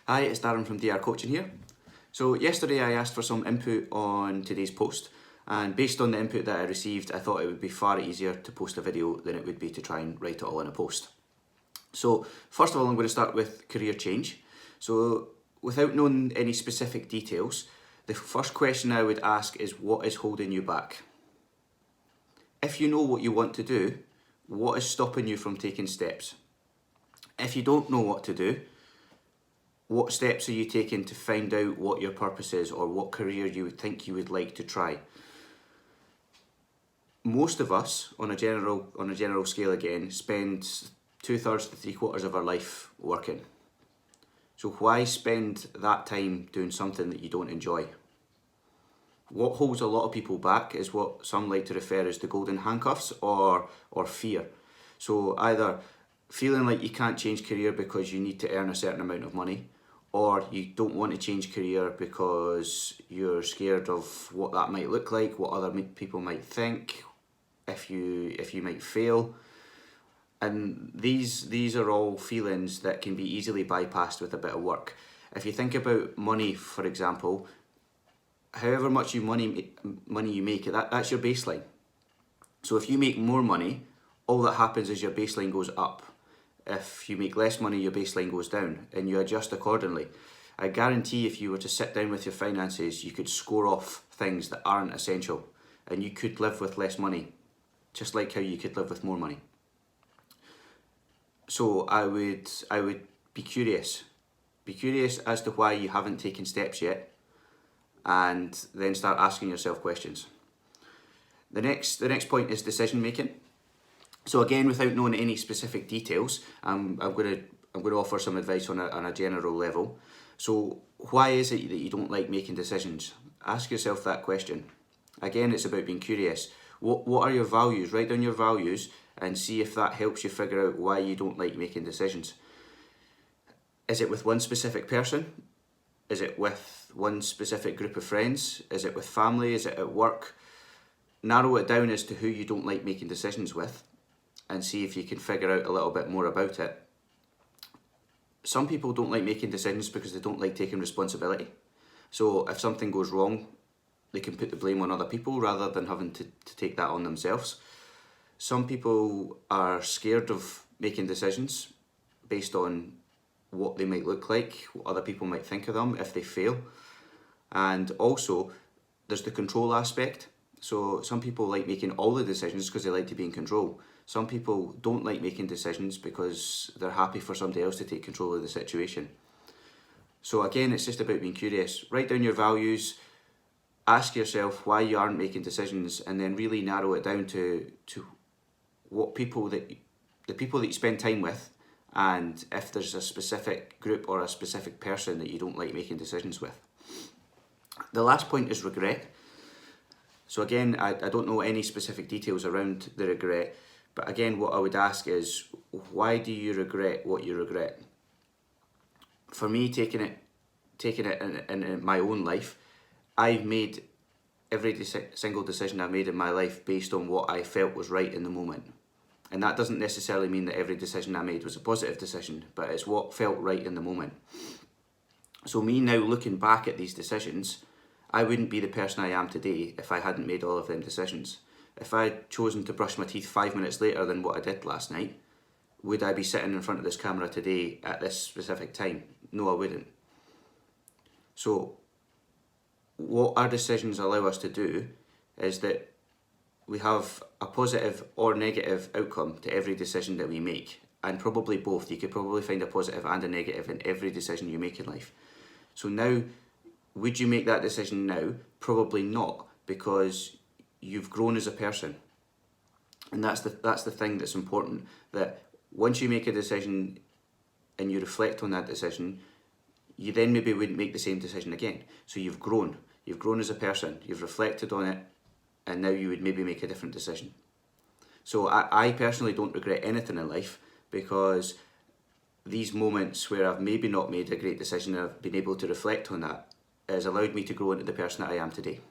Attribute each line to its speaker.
Speaker 1: Hi, it's Darren from DR Coaching here. So yesterday I asked for some input on today's post, and based on the input that I received, I thought it would be far easier to post a video than it would be to try and write it all in a post. So first of all, I'm going to start with career change. So without knowing any specific details, the first question I would ask is, what is holding you back? If you know what you want to do, what is stopping you from taking steps? If you don't know what to do, what steps are you taking to find out what your purpose is or what career you would think you would like to try? Most of us, on a general scale again, spend 2/3 to 3/4 of our life working. So why spend that time doing something that you don't enjoy? What holds a lot of people back is what some like to refer as the golden handcuffs or fear. So either feeling like you can't change career because you need to earn a certain amount of money, or you don't want to change career because you're scared of what that might look like, what other people might think, if you might fail. And these are all feelings that can be easily bypassed with a bit of work. If you think about money, for example, however much money you make, that's your baseline. So if you make more money, all that happens is your baseline goes up. If you make less money, your baseline goes down, and you adjust accordingly. I guarantee if you were to sit down with your finances, you could score off things that aren't essential, and you could live with less money, just like how you could live with more money. So I would be curious. Be curious as to why you haven't taken steps yet, and then start asking yourself questions. The next point is decision making. So again, without knowing any specific details, I'm going to offer some advice on a general level. So why is it that you don't like making decisions? Ask yourself that question. Again, it's about being curious. What are your values? Write down your values and see if that helps you figure out why you don't like making decisions. Is it with one specific person? Is it with one specific group of friends? Is it with family? Is it at work? Narrow it down as to who you don't like making decisions with, and see if you can figure out a little bit more about it. Some people don't like making decisions because they don't like taking responsibility. So if something goes wrong, they can put the blame on other people rather than having to take that on themselves. Some people are scared of making decisions based on what they might look like, what other people might think of them if they fail. And also, there's the control aspect. So some people like making all the decisions because they like to be in control. Some people don't like making decisions because they're happy for somebody else to take control of the situation. So again, it's just about being curious. Write down your values, ask yourself why you aren't making decisions, and then really narrow it down to the people that you spend time with, and if there's a specific group or a specific person that you don't like making decisions with. The last point is regret. So again, I don't know any specific details around the regret, but again, what I would ask is, why do you regret what you regret? For me, taking it in my own life, I've made every single decision I've made in my life based on what I felt was right in the moment. And that doesn't necessarily mean that every decision I made was a positive decision, but it's what felt right in the moment. So me now looking back at these decisions, I wouldn't be the person I am today if I hadn't made all of them decisions. If I'd chosen to brush my teeth 5 minutes later than what I did last night, would I be sitting in front of this camera today at this specific time? No, I wouldn't. So what our decisions allow us to do is that we have a positive or negative outcome to every decision that we make, and probably both. You could probably find a positive and a negative in every decision you make in life. So now, would you make that decision now? Probably not, because you've grown as a person. And that's the thing that's important, that once you make a decision and you reflect on that decision, you then maybe wouldn't make the same decision again. So you've grown as a person, you've reflected on it, and now you would maybe make a different decision. So I personally don't regret anything in life, because these moments where I've maybe not made a great decision and I've been able to reflect on that has allowed me to grow into the person that I am today.